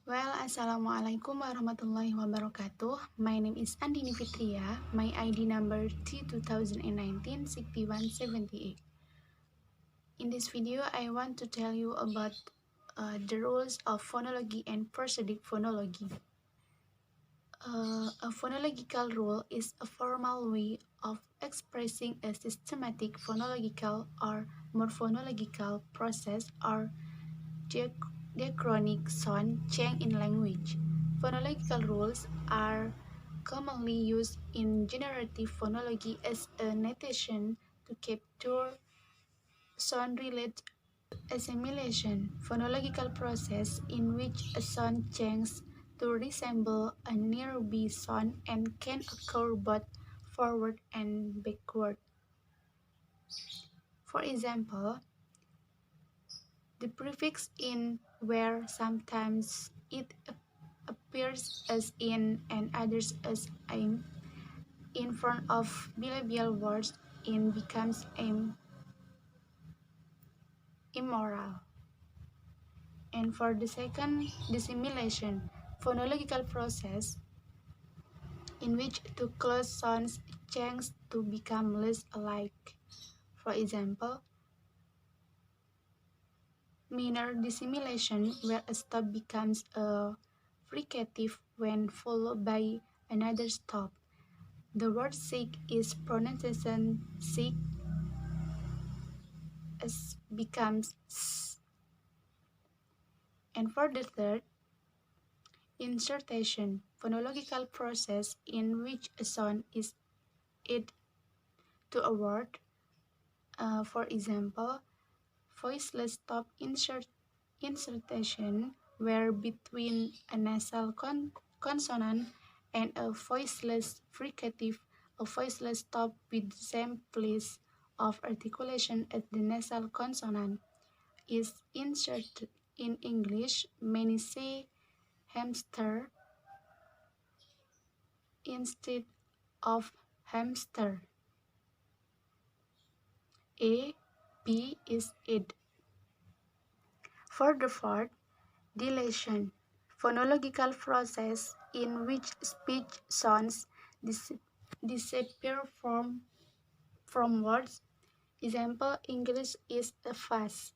Assalamualaikum warahmatullahi wabarakatuh. My name is Andini Fitria. My ID number T2019-6178. In this video, I want to tell you about the rules of phonology and prosodic phonology. A phonological rule is a formal way of expressing a systematic phonological or morphonological process or diachronic sound change in language. Phonological rules are commonly used in generative phonology as a notation to capture sound-related assimilation, phonological process in which a sound changes to resemble a nearby sound and can occur both forward and backward. For example, the prefix in where sometimes it appears as in and others as I'm in front of bilabial words in becomes immoral. And for the second, dissimilation, phonological process in which two close sounds change to become less alike. For example, minor dissimilation where a stop becomes a fricative when followed by another stop. The word sick is pronunciation sick as becomes s. And for the third, insertion, phonological process in which a sound is added to a word. For example, voiceless stop insertion where between a nasal consonant and a voiceless fricative, a voiceless stop with the same place of articulation as the nasal consonant is inserted. In English, many say hamster instead of hamster. A, B is it. For the fourth, dilation, phonological process in which speech sounds disappear from words. Example, English is a fast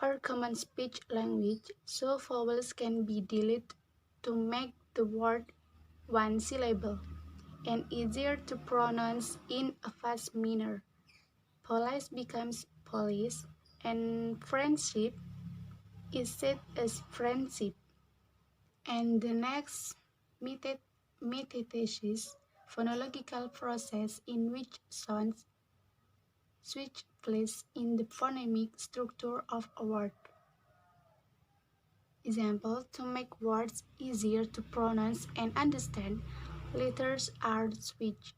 or common speech language, so vowels can be deleted to make the word one syllable and easier to pronounce in a fast manner. Police becomes police, and friendship is said as friendship. And the next metathesis, phonological process in which sounds switch place in the phonemic structure of a word. Example, to make words easier to pronounce and understand, letters are switched.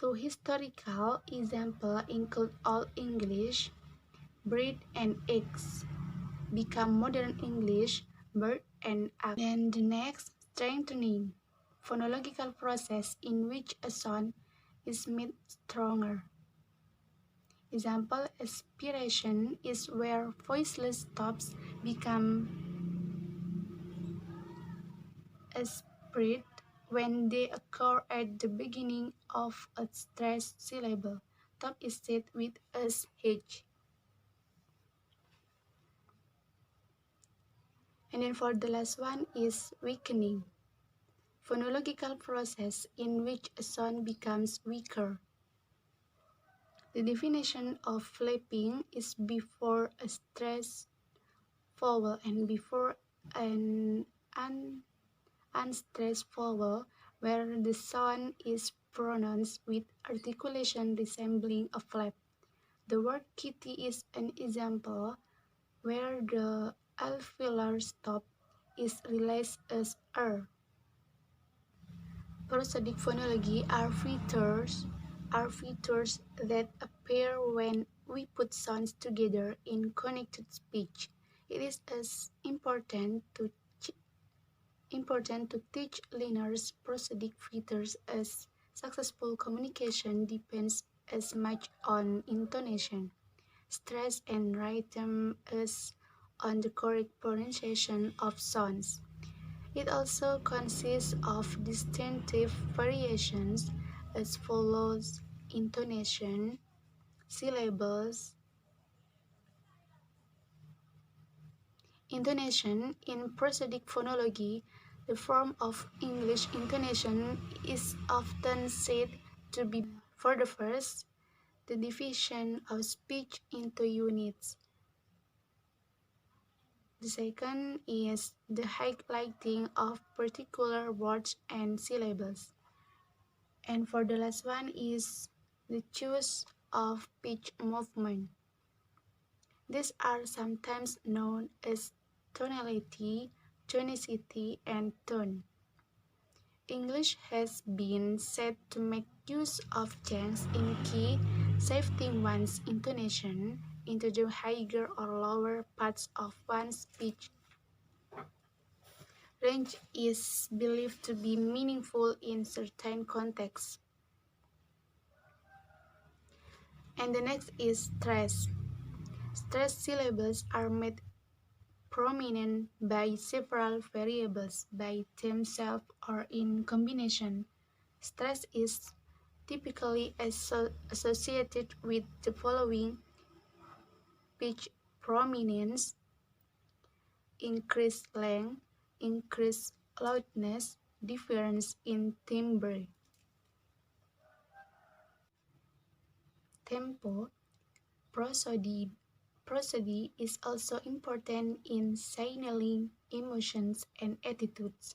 To historical example include Old English, bread and eggs, become modern English, bird and egg. Then the next, strengthening, phonological process in which a sound is made stronger. Example, aspiration is where voiceless stops become aspirate when they occur at the beginning of a stressed syllable. Top is said with sh. And then for the last one is weakening, phonological process in which a sound becomes weaker. The definition of flapping is before a stressed vowel and before an unstressed vowel where the sound is pronounced with articulation resembling a flap. The word kitty is an example where the alveolar stop is realized as er. Prosodic phonology are features that appear when we put sounds together in connected speech. It is as important to teach learners prosodic features as successful communication depends as much on intonation, stress, and rhythm as on the correct pronunciation of sounds. It also consists of distinctive variations as follows: intonation, syllables. Intonation in prosodic phonology, the form of English intonation, is often said to be for the first, the division of speech into units. The second is the highlighting of particular words and syllables. And for the last one is the choice of pitch movement. These are sometimes known as tonality, tonicity, and tone. English has been said to make use of change in key, shifting one's intonation into the higher or lower parts of one's speech. Range is believed to be meaningful in certain contexts. And the next is stress. Stress syllables are made prominent by several variables by themselves or in combination. Stress is typically associated with the following: pitch prominence, increased length, increased loudness, difference in timbre. Tempo. Prosody is also important in signaling emotions and attitudes.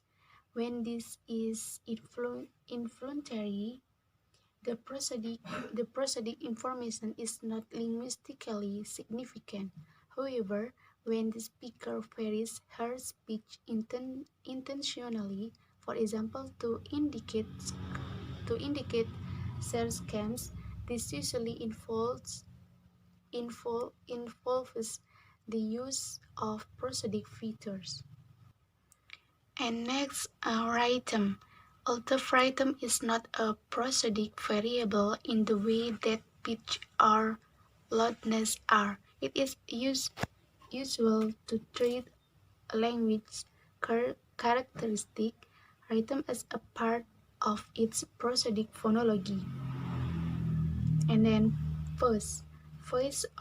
When this is involuntary, the prosodic information is not linguistically significant. However, when the speaker varies her speech intentionally, for example, to indicate sarcasm, this usually involves the use of prosodic features. And next, rhythm. Although rhythm is not a prosodic variable in the way that pitch or loudness are, it is usual to treat a language characteristic rhythm as a part of its prosodic phonology. And then voice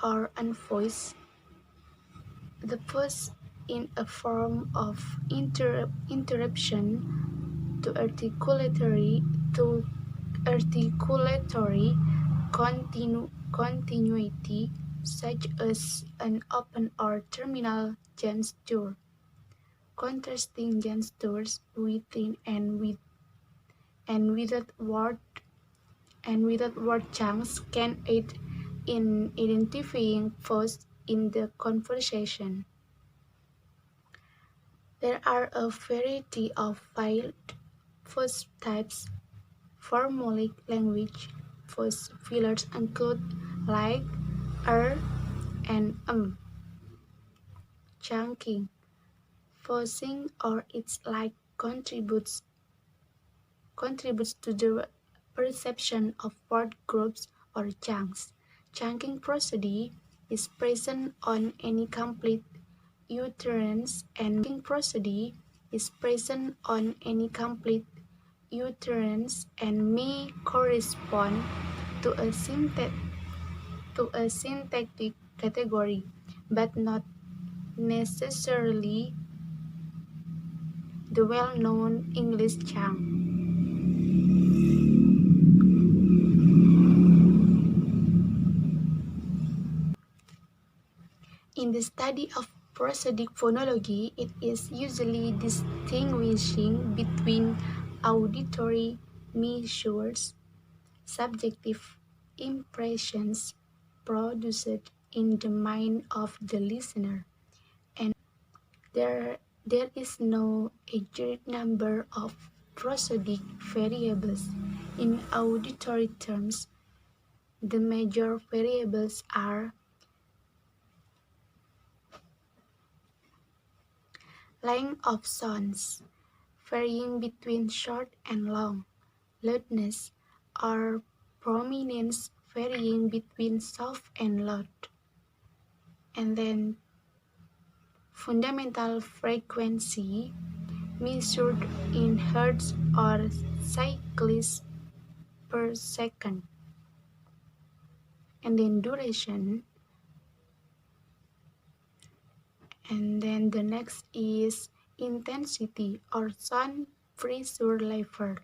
or unvoiced. The pause in a form of interruption to articulatory continuity, such as an open or terminal gesture. Contrasting gestures within and without word chunks can aid in identifying pause in the conversation. There are a variety of veiled voice types. Formulaic language voice fillers include like, and chunking. Voicing or its like contributes to the perception of word groups or chunks. Chunking prosody is present on any complete utterance, and prosody is present on any complete utterance and may correspond to a syntactic category, but not necessarily the well-known English chunk. In the study of prosodic phonology, it is usually distinguishing between auditory measures, subjective impressions produced in the mind of the listener, and there is no accurate number of prosodic variables. In auditory terms, the major variables are length of sounds, varying between short and long, loudness or prominence, varying between soft and loud, and then fundamental frequency measured in hertz or cycles per second, and then duration, and then the next is intensity or sound pressure level.